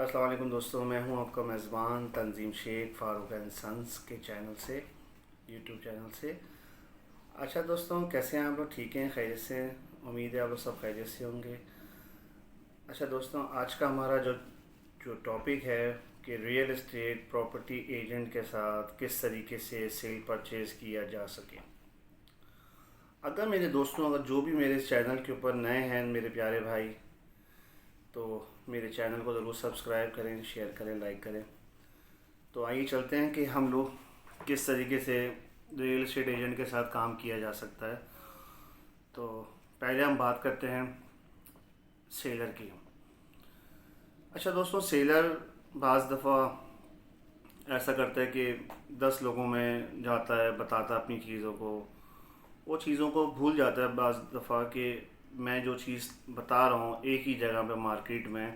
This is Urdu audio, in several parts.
السلام علیکم دوستوں، میں ہوں آپ کا میزبان تنظیم شیخ فاروق اینڈ سنس کے چینل سے، یوٹیوب چینل سے۔ اچھا دوستوں، کیسے ہیں آپ لوگ؟ ٹھیک ہیں؟ خیریت سے ہیں؟ امید ہے آپ لوگ سب خیریت سے ہوں گے۔ اچھا دوستوں، آج کا ہمارا جو ٹاپک ہے کہ ریئل اسٹیٹ پراپرٹی ایجنٹ کے ساتھ کس طریقے سے سیل پرچیز کیا جا سکے۔ اگر میرے دوستوں، اگر جو بھی میرے چینل کے اوپر نئے ہیں میرے پیارے بھائی، تو میرے چینل کو ضرور سبسکرائب کریں، شیئر کریں، لائک کریں۔ تو آئیے چلتے ہیں کہ ہم لوگ کس طریقے سے ریئل اسٹیٹ ایجنٹ کے ساتھ کام کیا جا سکتا ہے۔ تو پہلے ہم بات کرتے ہیں سیلر کی۔ اچھا دوستوں، سیلر بعض دفعہ ایسا کرتا ہے کہ 10 لوگوں میں جاتا ہے، بتاتا ہے اپنی چیزوں کو، وہ چیزوں کو بھول جاتا ہے بعض دفعہ کہ میں جو چیز بتا رہا ہوں ایک ہی جگہ پہ مارکیٹ میں،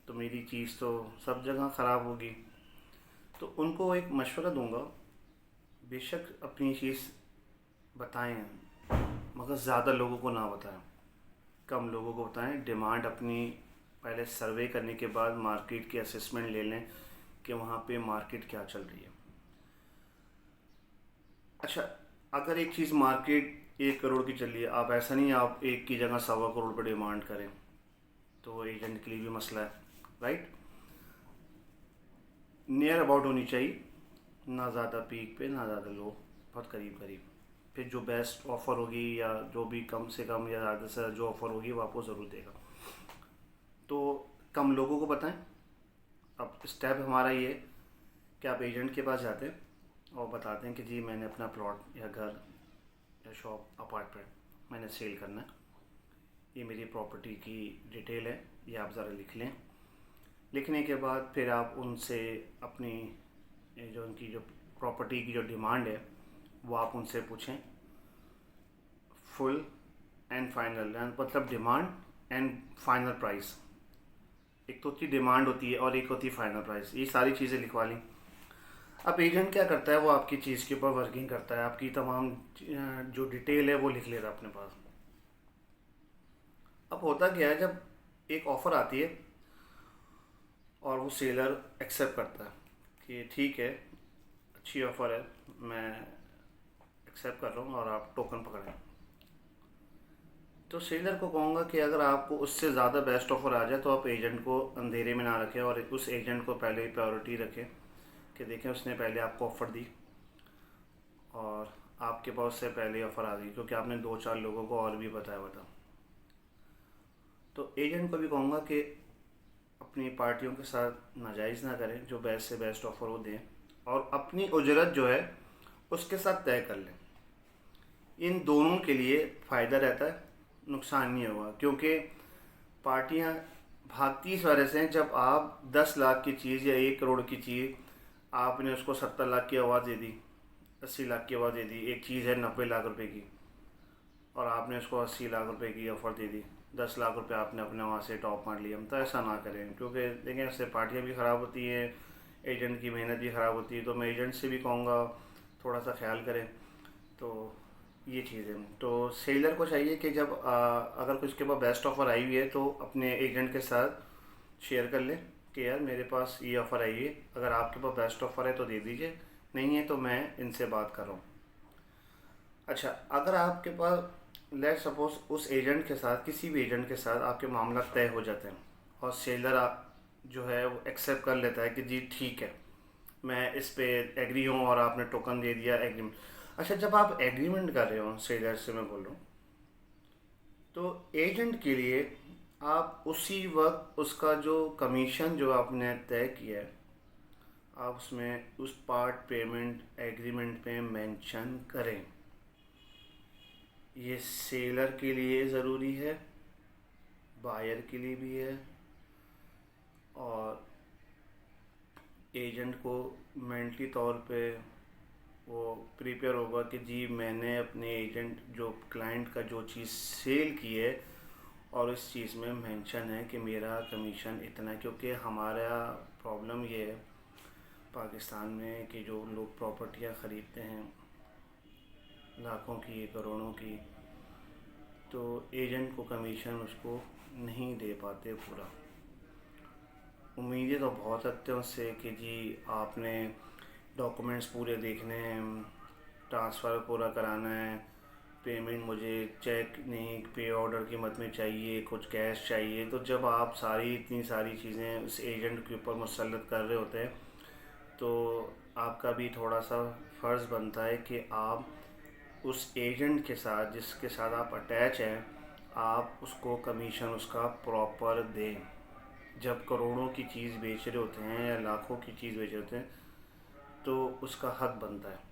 تو میری چیز تو سب جگہ خراب ہوگی۔ تو ان کو ایک مشورہ دوں گا، بے شک اپنی چیز بتائیں مگر زیادہ لوگوں کو نہ بتائیں، کم لوگوں کو بتائیں۔ ڈیمانڈ اپنی پہلے سروے کرنے کے بعد مارکیٹ کی اسیسمنٹ لے لیں کہ وہاں پہ مارکیٹ کیا چل رہی ہے۔ اچھا، اگر ایک چیز مارکیٹ 1 کروڑ کی چل رہی ہے، آپ ایسا نہیں آپ ایک کی جگہ 1.25 کروڑ پہ ڈیمانڈ کریں، تو وہ ایجنٹ کے لیے بھی مسئلہ ہے، رائٹ؟ نیئر اباؤٹ ہونی چاہیے، نہ زیادہ پیک پہ نہ زیادہ لو، بہت قریب قریب۔ پھر جو بیسٹ آفر ہوگی یا جو بھی کم سے کم یا زیادہ سے زیادہ جو آفر ہوگی وہ آپ کو ضرور دے گا۔ تو کم لوگوں کو بتائیں۔ اب اسٹیپ ہمارا یہ ہے کہ آپ ایجنٹ کے پاس جاتے ہیں اور بتاتے ہیں کہ جی میں نے اپنا پلاٹ یا گھر یا شاپ اپارٹمنٹ میں نے سیل کرنا ہے، یہ میری پراپرٹی کی ڈیٹیل ہے، یہ آپ ذرا لکھ لیں۔ لکھنے کے بعد پھر آپ ان سے اپنی جو ان کی جو پراپرٹی کی جو ڈیمانڈ ہے وہ آپ ان سے پوچھیں، فل اینڈ فائنل، مطلب ڈیمانڈ اینڈ فائنل پرائس۔ ایک تو ہوتی ڈیمانڈ ہوتی ہے اور ایک ہوتی ہے فائنل پرائس، یہ ساری چیزیں لکھوا لیں۔ اب ایجنٹ کیا کرتا ہے، وہ آپ کی چیز کے اوپر ورکنگ کرتا ہے، آپ کی تمام جو ڈیٹیل ہے وہ لکھ لیتا ہے اپنے پاس۔ اب ہوتا کیا ہے، جب ایک آفر آتی ہے اور وہ سیلر ایکسیپٹ کرتا ہے کہ ٹھیک ہے، اچھی آفر ہے، میں ایکسیپٹ کر رہا ہوں اور آپ ٹوکن پکڑیں، تو سیلر کو کہوں گا کہ اگر آپ کو اس سے زیادہ بیسٹ آفر آ جائے تو آپ ایجنٹ کو اندھیرے میں نہ رکھیں اور اس ایجنٹ کو پہلے ہی پریورٹی رکھیں کہ دیکھیں اس نے پہلے آپ کو آفر دی اور آپ کے پاس سے پہلے آفر آ گئی، کیونکہ آپ نے 2-4 لوگوں کو اور بھی بتایا ہوا تھا۔ تو ایجنٹ کو بھی کہوں گا کہ اپنی پارٹیوں کے ساتھ ناجائز نہ کریں، جو بیسٹ سے بیسٹ آفر وہ دیں اور اپنی اجرت جو ہے اس کے ساتھ طے کر لیں۔ ان دونوں کے لیے فائدہ رہتا ہے، نقصان نہیں ہوگا، کیونکہ پارٹیاں بھاگتی اس وجہ سے ہیں۔ جب آپ 10 لاکھ کی چیز یا 1 کروڑ کی چیز آپ نے اس کو 70 لاکھ کی آواز دے دی، 80 لاکھ کی آواز دے دی، ایک چیز ہے 90 لاکھ روپے کی اور آپ نے اس کو 80 لاکھ روپے کی آفر دے دی، 10 لاکھ روپے آپ نے اپنے وہاں سے ٹاپ مار لیا۔ تو ایسا نہ کریں، کیونکہ دیکھیں اس سے پارٹیاں بھی خراب ہوتی ہیں، ایجنٹ کی محنت بھی خراب ہوتی ہے۔ تو میں ایجنٹ سے بھی کہوں گا تھوڑا سا خیال کریں۔ تو یہ چیز ہے، تو سیلر کو چاہیے کہ جب اگر کچھ کے پاس بیسٹ آفر آئی ہوئی ہے تو اپنے ایجنٹ کے ساتھ شیئر کر لیں کہ یار میرے پاس یہ آفر آئی ہے، اگر آپ کے پاس بیسٹ آفر ہے تو دے دیجئے، نہیں ہے تو میں ان سے بات کر رہا ہوں۔ اچھا، اگر آپ کے پاس لیٹ سپوز اس ایجنٹ کے ساتھ، کسی بھی ایجنٹ کے ساتھ آپ کے معاملات طے ہو جاتے ہیں اور سیلر جو ہے وہ ایکسیپٹ کر لیتا ہے کہ جی ٹھیک ہے میں اس پہ ایگری ہوں اور آپ نے ٹوکن دے دیا، ایگریمنٹ۔ اچھا، جب آپ ایگریمنٹ کر رہے ہوں، سیلر سے میں بول رہا ہوں، تو ایجنٹ کے لیے آپ اسی وقت اس کا جو کمیشن جو آپ نے طے کیا ہے آپ اس میں اس پارٹ پیمنٹ ایگریمنٹ پہ مینشن کریں۔ یہ سیلر کے لیے ضروری ہے، بائر کے لیے بھی ہے، اور ایجنٹ کو مینٹلی طور پہ وہ پریپیئر ہوگا کہ جی میں نے اپنے ایجنٹ جو کلائنٹ کا جو چیز سیل کی ہے اور اس چیز میں مینشن ہے کہ میرا کمیشن اتنا ہے۔ کیونکہ ہمارا پرابلم یہ ہے پاکستان میں کہ جو لوگ پراپرٹیاں خریدتے ہیں لاکھوں کی، کروڑوں کی، تو ایجنٹ کو کمیشن اس کو نہیں دے پاتے پورا۔ امیدیں تو بہت رکھتے ہیں اس سے کہ جی آپ نے ڈاکومنٹس پورے دیکھنے ہیں، ٹرانسفر پورا کرانا ہے، پیمنٹ مجھے چیک نہیں پے آرڈر قیمت میں چاہیے، کچھ کیش چاہیے. تو جب آپ اتنی ساری چیزیں اس ایجنٹ کے اوپر مسلط کر رہے ہوتے ہیں تو آپ کا بھی تھوڑا سا فرض بنتا ہے کہ آپ اس ایجنٹ کے ساتھ جس کے ساتھ آپ اٹیچ ہیں آپ اس کو کمیشن اس کا پراپر دیں. جب کروڑوں کی چیز بیچ رہے ہوتے ہیں یا لاکھوں کی چیز بیچ رہے ہوتے ہیں تو اس کا حق بنتا ہے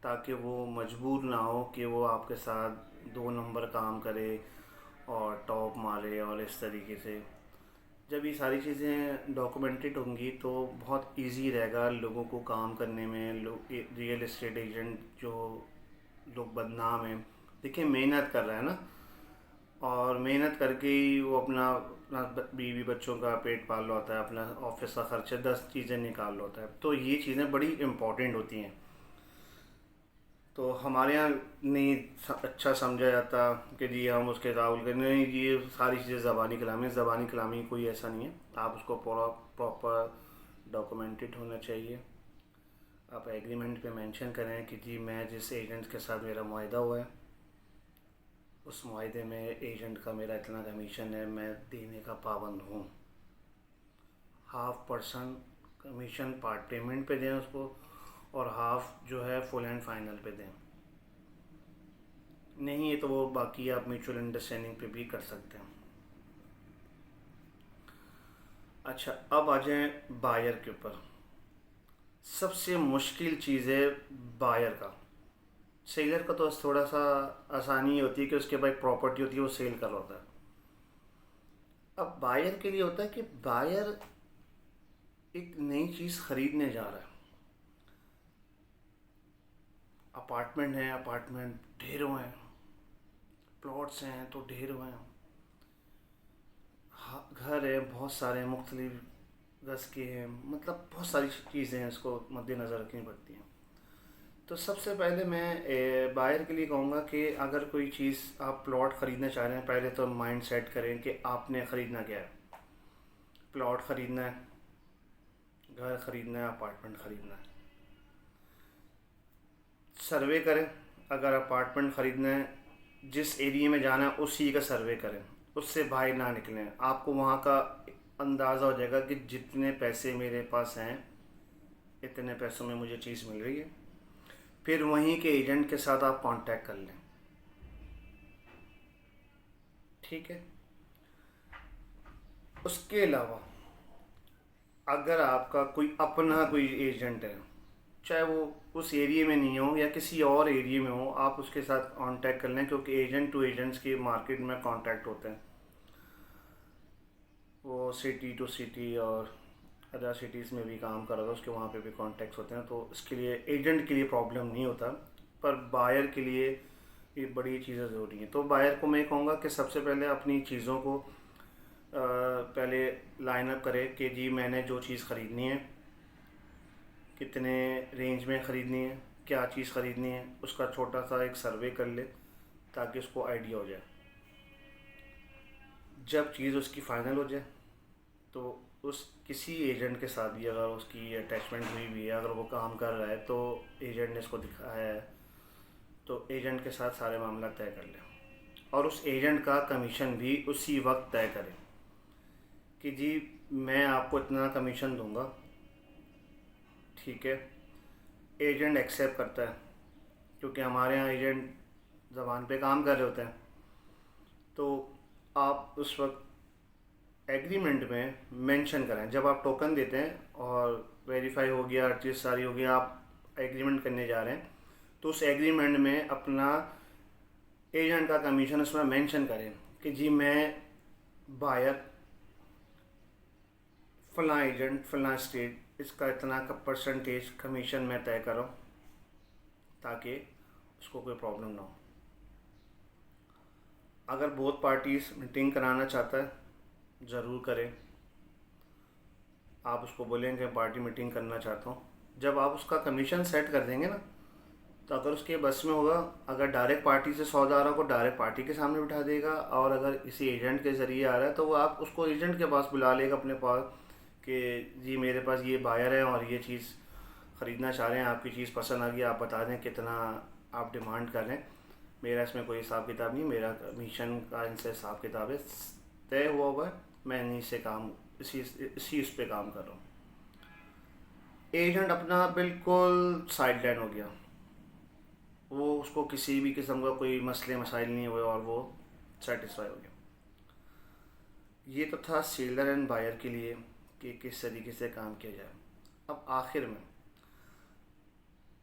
تاکہ وہ مجبور نہ ہو کہ وہ آپ کے ساتھ 2 نمبر کام کرے اور ٹاپ مارے. اور اس طریقے سے جب یہ ساری چیزیں ڈاکومنٹڈ ہوں گی تو بہت ایزی رہے گا لوگوں کو کام کرنے میں. ریئل اسٹیٹ ایجنٹ جو لوگ بدنام ہیں، دیکھیں محنت کر رہا ہے نا، اور محنت کر کے ہی وہ اپنا بیوی بچوں کا پیٹ پال رہا ہوتا ہے، اپنا آفس کا خرچہ 10 چیزیں نکال رہا ہوتا ہے. تو یہ چیزیں بڑی امپورٹنٹ ہوتی ہیں. تو ہمارے یہاں نہیں اچھا سمجھا جاتا کہ جی ہم اس کے تعاون کریں. نہیں، یہ ساری چیزیں زبانی کلامی کوئی ایسا نہیں ہے. آپ اس کو پراپر ڈاکومنٹڈ ہونا چاہیے. آپ ایگریمنٹ پہ مینشن کریں کہ جی میں جس ایجنٹ کے ساتھ میرا معاہدہ ہوا ہے اس معاہدے میں ایجنٹ کا میرا اتنا کمیشن ہے، میں دینے کا پابند ہوں. 0.5% کمیشن پارٹ پیمنٹ پہ دیں اس کو، اور ہاف جو ہے فل اینڈ فائنل پہ دیں. نہیں ہے تو وہ باقی آپ میوچل انڈرسٹینڈنگ پہ بھی کر سکتے ہیں. اچھا، اب آ جائیں بائر کے اوپر. سب سے مشکل چیز ہے بائر کا. سیلر کا تو تھوڑا سا آسانی ہوتی ہے کہ اس کے پاس ایک پراپرٹی ہوتی ہے، وہ سیل کر رہا ہوتا ہے. اب بائر کے لیے ہوتا ہے کہ بائر ایک نئی چیز خریدنے جا رہا ہے. اپارٹمنٹ ہیں، اپارٹمنٹ ڈھیروں ہیں، پلاٹس ہیں تو ڈھیروں ہیں، گھر ہے بہت سارے مختلف گز کے ہیں، مطلب بہت ساری چیزیں ہیں اس کو مد نظر رکھنی پڑتی ہیں. تو سب سے پہلے میں بائر کے لیے کہوں گا کہ اگر کوئی چیز آپ پلاٹ خریدنا چاہ رہے ہیں، پہلے تو مائنڈ سیٹ کریں کہ آپ نے خریدنا کیا ہے. پلاٹ خریدنا ہے، گھر خریدنا ہے، اپارٹمنٹ خریدنا ہے. سروے کریں. اگر اپارٹمنٹ خریدنا ہے، جس ایریے میں جانا ہے اسی کا سروے کریں، اس سے باہر نہ نکلیں. آپ کو وہاں کا اندازہ ہو جائے گا کہ جتنے پیسے میرے پاس ہیں اتنے پیسوں میں مجھے چیز مل رہی ہے. پھر وہیں کے ایجنٹ کے ساتھ آپ کانٹیکٹ کر لیں. ٹھیک ہے. اس کے علاوہ اگر آپ کا کوئی ایجنٹ ہے، چاہے وہ اس ایریے میں نہیں ہو یا کسی اور ایریے میں ہو، آپ اس کے ساتھ کانٹیکٹ کر لیں، کیونکہ ایجنٹ ٹو ایجنٹس کے مارکیٹ میں کانٹیکٹ ہوتے ہیں. وہ سٹی ٹو سٹی اور ادر سٹیز میں بھی کام کر رہا تھا، اس کے وہاں پہ بھی کانٹیکٹس ہوتے ہیں. تو اس کے لیے ایجنٹ کے لیے پرابلم نہیں ہوتا، پر بائر کے لیے یہ بڑی چیزیں ضروری ہیں. تو بائر کو میں کہوں گا کہ سب سے پہلے اپنی چیزوں کو پہلے لائن اپ کرے کہ جی میں نے جو چیز خریدنی ہے، کتنے رینج میں خریدنی ہے، کیا چیز خریدنی ہے، اس کا چھوٹا سا ایک سروے کر لے تاکہ اس کو آئیڈیا ہو جائے. جب چیز اس کی فائنل ہو جائے تو اس کسی ایجنٹ کے ساتھ بھی اگر اس کی اٹیچمنٹ ہوئی بھی ہے، اگر وہ کام کر رہا ہے تو ایجنٹ نے اس کو دکھایا ہے تو ایجنٹ کے ساتھ سارے معاملات طے کر لیں. اور اس ایجنٹ کا کمیشن بھی اسی وقت طے کریں کہ جی میں آپ کو اتنا کمیشن دوں گا. ٹھیک ہے. ایجنٹ ایکسیپٹ کرتا ہے کیونکہ ہمارے ہاں ایجنٹ زبان پہ کام کر رہے ہوتے ہیں. تو آپ اس وقت ایگریمنٹ میں مینشن کریں، جب آپ ٹوکن دیتے ہیں اور ویریفائی ہو گیا، ہر چیز ساری ہو گیا، آپ ایگریمنٹ کرنے جا رہے ہیں تو اس ایگریمنٹ میں اپنا ایجنٹ کا کمیشن اس میں مینشن کریں کہ جی میں بائر فلاں ایجنٹ فلاں اسٹیٹ اس کا اتنا کا پرسنٹیج کمیشن میں طے کروں تاکہ اس کو کوئی پرابلم نہ ہو. اگر بہت پارٹیز میٹنگ کرانا چاہتا ہے ضرور کریں. آپ اس کو بولیں کہ پارٹی میٹنگ کرنا چاہتا ہوں. جب آپ اس کا کمیشن سیٹ کر دیں گے نا تو اگر اس کے بس میں ہوگا، اگر ڈائریکٹ پارٹی سے سودا آ رہا کو ڈائریکٹ پارٹی کے سامنے بٹھا دے گا، اور اگر کسی ایجنٹ کے ذریعے آ رہا ہے تو وہ آپ اس کو ایجنٹ کے پاس بلا لے گا اپنے پاس کہ جی میرے پاس یہ بائر ہے اور یہ چیز خریدنا چاہ رہے ہیں، آپ کی چیز پسند آ گئی، آپ بتا دیں کتنا آپ ڈیمانڈ کر رہے ہیں. میرا اس میں کوئی حساب کتاب نہیں، میرا کمیشن کا ان سے حساب کتاب ہے طے ہوا ہے، میں انہیں سے کام اسی اس پہ کام کر رہا ہوں. ایجنٹ اپنا بالکل سائڈ لائن ہو گیا، وہ اس کو کسی بھی قسم کا کوئی مسئلے مسائل نہیں ہوئے اور وہ سیٹسفائی ہو گیا. یہ تو تھا سیلر اینڈ بائر کے لیے کہ کس طریقے سے کام کیا جائے. اب آخر میں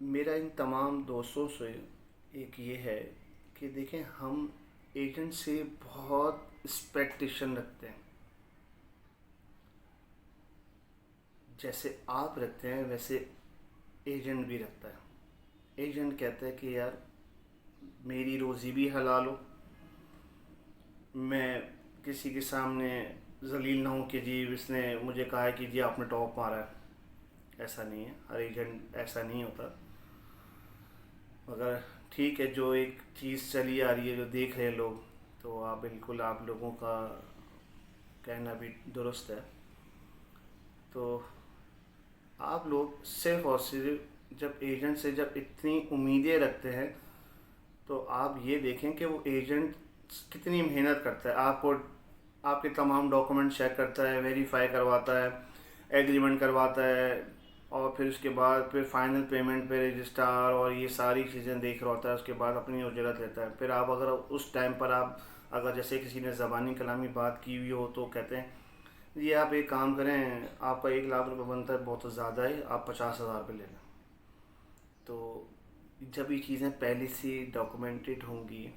میرا ان تمام دوستوں سے ایک یہ ہے کہ دیکھیں ہم ایجنٹ سے بہت ایکسپیکٹیشن رکھتے ہیں، جیسے آپ رکھتے ہیں ویسے ایجنٹ بھی رکھتا ہے. ایجنٹ کہتا ہے کہ یار میری روزی بھی حلال ہو، میں کسی کے سامنے ذلیل نہ ہوں کہ جی اس نے مجھے کہا ہے کہ جی آپ نے ٹاپ مارا ہے. ایسا نہیں ہے، ہر ایجنٹ ایسا نہیں ہوتا. مگر ٹھیک ہے، جو ایک چیز چلی آ رہی ہے جو دیکھ رہے ہیں لوگ، تو آپ بالکل آپ لوگوں کا کہنا بھی درست ہے. تو آپ لوگ صرف اور صرف جب ایجنٹ سے جب اتنی امیدیں رکھتے ہیں تو آپ یہ دیکھیں کہ وہ ایجنٹ کتنی محنت کرتا ہے، آپ کو آپ کے تمام ڈاکومنٹ چیک کرتا ہے، ویریفائی کرواتا ہے، ایگریمنٹ کرواتا ہے، اور پھر اس کے بعد پھر فائنل پیمنٹ پہ رجسٹر اور یہ ساری چیزیں دیکھ رہا ہوتا ہے. اس کے بعد اپنی اجرت لیتا ہے. پھر آپ اگر اس ٹائم پر آپ اگر جیسے کسی نے زبانی کلامی بات کی ہوئی ہو تو کہتے ہیں یہ آپ ایک کام کریں، آپ کا 1,00,000 روپے بنتا ہے، بہت زیادہ ہے، آپ 50,000 روپے لے لیں. تو جب یہ چیزیں پہلے سے ڈاکومنٹڈ ہوں گی،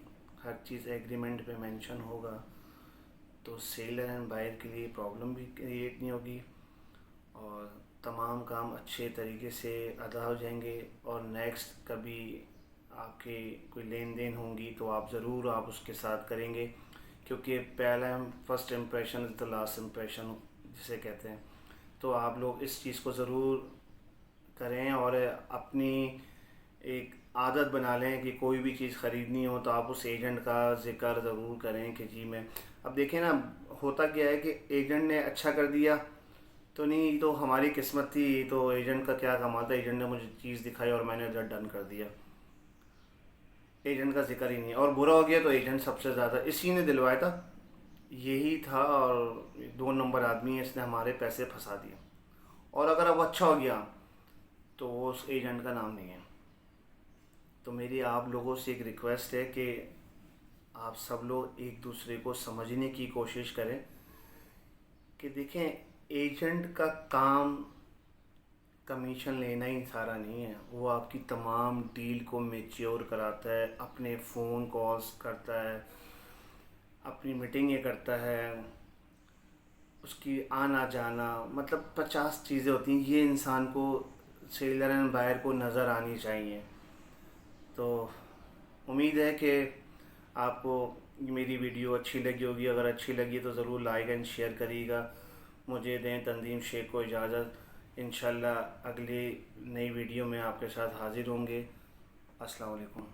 ہر چیز ایگریمنٹ پہ مینشن ہوگا، تو سیلر اینڈ بائر کے لیے پرابلم بھی کریٹ نہیں ہوگی اور تمام کام اچھے طریقے سے ادا ہو جائیں گے. اور نیکسٹ کبھی آپ کے کوئی لین دین ہوں گی تو آپ ضرور آپ اس کے ساتھ کریں گے، کیونکہ پہلا first impression is the last impression جسے کہتے ہیں. تو آپ لوگ اس چیز کو ضرور کریں اور اپنی ایک عادت بنا لیں کہ کوئی بھی چیز خریدنی ہو تو آپ اس ایجنٹ کا ذکر ضرور کریں کہ جی میں. اب دیکھیں نا ہوتا کیا ہے کہ ایجنٹ نے اچھا کر دیا تو نہیں، تو ہماری قسمت تھی، تو ایجنٹ کا کیا کمال تھا، ایجنٹ نے مجھے چیز دکھائی اور میں نے ادھر ڈن کر دیا، ایجنٹ کا ذکر ہی نہیں. اور برا ہو گیا تو ایجنٹ سب سے زیادہ اسی نے دلوایا تھا، یہی تھا، اور 2 نمبر آدمی ہے، اس نے ہمارے پیسے پھنسا دیے. اور اگر اب اچھا ہو گیا تو وہ اس ایجنٹ کا نام نہیں ہے. تو میری آپ لوگوں سے ایک ریکویسٹ ہے کہ آپ سب لوگ ایک دوسرے کو سمجھنے کی کوشش کریں کہ دیکھیں ایجنٹ کا کام کمیشن لینا ہی سارا نہیں ہے، وہ آپ کی تمام ڈیل کو میچیور کراتا ہے، اپنے فون کالز کرتا ہے، اپنی میٹنگیں کرتا ہے، اس کی آنا جانا، مطلب 50 چیزیں ہوتی ہیں، یہ انسان کو سیلر اینڈ بائر کو نظر آنی چاہیے. تو امید ہے کہ آپ کو میری ویڈیو اچھی لگی ہوگی. اگر اچھی لگی تو ضرور لائک اینڈ شیئر کریے گا. مجھے دیں تنظیم شیخ کو اجازت. انشاءاللہ اگلی نئی ویڈیو میں آپ کے ساتھ حاضر ہوں گے. السلام علیکم.